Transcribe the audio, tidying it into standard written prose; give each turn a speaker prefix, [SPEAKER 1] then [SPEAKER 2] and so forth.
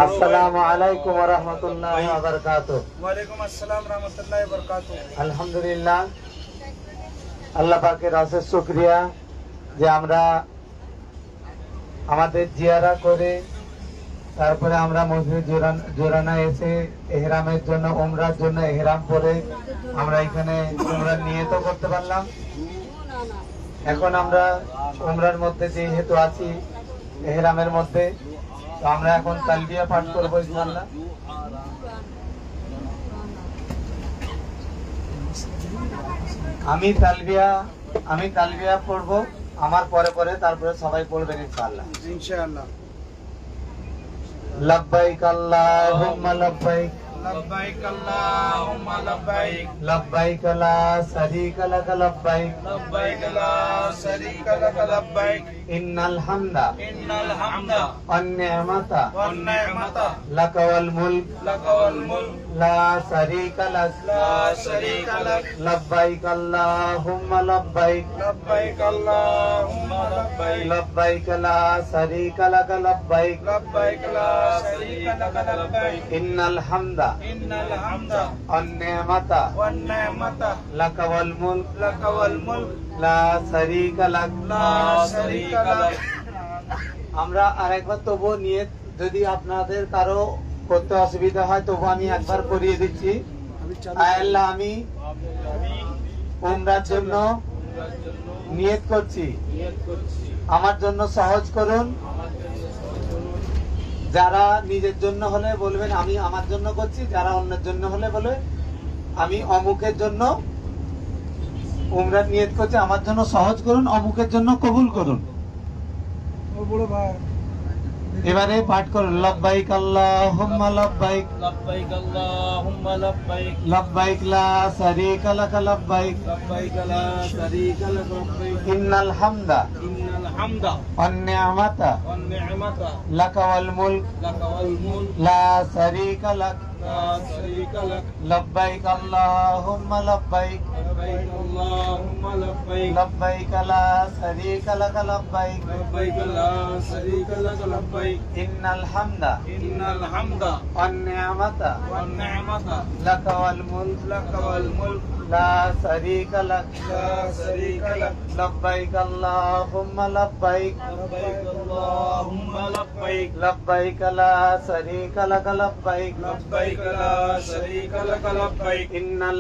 [SPEAKER 1] আসসালামু আলাইকুম ওয়া রাহমাতুল্লাহি ওয়া বারাকাতুহু।
[SPEAKER 2] ওয়া আলাইকুম আসসালাম ওয়া রাহমাতুল্লাহি ওয়া বারাকাতুহু।
[SPEAKER 1] আলহামদুলিল্লাহ, আল্লাহ পাকের অশেষ শুকরিয়া যে আমরা আমাদের জিয়ারা করে তারপরে আমরা মসজিদ জোরানা এসে এহরামের জন্য উমরার জন্য এহরাম পরে আমরা এখানে উমরা নিয়ত করতে পারলাম। এখন আমরা উমরার মধ্যে যেহেতু আছি এহরামের মধ্যে, তো আমরা এখন তালবিয়া পাঠ করবো ইনশাআল্লাহ। আমি তালবিয়া পড়বো, আমার পরে পরে তারপরে সবাই পড়বেন ইনশাআল্লাহ।
[SPEAKER 2] ইনশাআল্লাহ।
[SPEAKER 1] লব্বাইক আল্লাহুম্মা লব্বাইক,
[SPEAKER 2] লব্বাইক আল্লাহুম্মা লব্বাইক,
[SPEAKER 1] লব্বাইক লা শারীকা লাক লব্বাইক,
[SPEAKER 2] লব্বাইক লা শারীকা লাক লব্বাইক,
[SPEAKER 1] ইন্নাল হামদা ওয়ান নি'মাতা লাক ওয়াল মুলক লা শারীকা লাক, লব্বাইক আল্লাহুম্মা লব্বাইক,
[SPEAKER 2] লব্বাইক আল্লাহুম্মা লব্বাইক,
[SPEAKER 1] লব্বাইক লা শারীকা লাক লব্বাইক,
[SPEAKER 2] লব্বাইক লা শারীকা লাক লব্বাইক,
[SPEAKER 1] ইন্নাল হামদা ওয়ান নি'মাতা লাক ওয়াল মুলক লা শারীকা লাক। আমরা আরেকবার তবু নিয়ত, যদি আপনাদের কারো করতে অসুবিধা হয় তবু আমি একবার করিয়ে দিচ্ছি। আল্লাহ, আমি উমরার জন্য নিয়ত করছি, আমার জন্য সহজ করুন। যারা নিজের জন্য হলে বলবেন আমি আমার জন্য করছি, যারা অন্যের জন্য হলে বলবে আমি অমুকের জন্য উমরার নিয়ত করছি, আমার জন্য সহজ করুন, অমুকের জন্য কবুল করুন। এবারে পাঠ করুন, লব্বাইক আল্লাহুম্মা লব্বাইক,
[SPEAKER 2] লব্বাইক আল্লাহুম্মা লব্বাইক,
[SPEAKER 1] লব্বাইক লা শারীকা লাক লব্বাইক,
[SPEAKER 2] লব্বাইক লা শারীকা লাক লব্বাইক,
[SPEAKER 1] ইন্নাল হামদা
[SPEAKER 2] ইন্নাল হামদা
[SPEAKER 1] ওয়ান নি'মাতা
[SPEAKER 2] ওয়ান নি'মাতা
[SPEAKER 1] লাক ওয়াল মুলক
[SPEAKER 2] লাক ওয়াল মুলক
[SPEAKER 1] লা শারীকা লাক,
[SPEAKER 2] লা শারীকা লাক,
[SPEAKER 1] লব্বাইক আল্লাহুম্মা লব্বাইক,
[SPEAKER 2] লব্বাইক আল্লাহুম্মা লব্বাইক,
[SPEAKER 1] লব্বাইক লা শারীকা লাক লব্বাইক,
[SPEAKER 2] লব্বাইক লা শারীকা লাক লব্বাইক,
[SPEAKER 1] ইন্নাল হামদা
[SPEAKER 2] ইন্নাল হামদা
[SPEAKER 1] ওয়ান নি'মাতা
[SPEAKER 2] ওয়ান নি'মাতা
[SPEAKER 1] লাক ওয়াল মুলক
[SPEAKER 2] লাক ওয়াল মুলক
[SPEAKER 1] লা শারীকা লাক,
[SPEAKER 2] লা শারীকা লাক,
[SPEAKER 1] লব্বাইক আল্লাহুম্মা লব্বাইক,
[SPEAKER 2] লব্বাইক আল্লাহুম্মা লব্বাইক,
[SPEAKER 1] লব্বাইক লা শারীকা লাক লব্বাইক,
[SPEAKER 2] লব্বাইক লা শারীকা লাক লব্বাইক,
[SPEAKER 1] ইন্নাল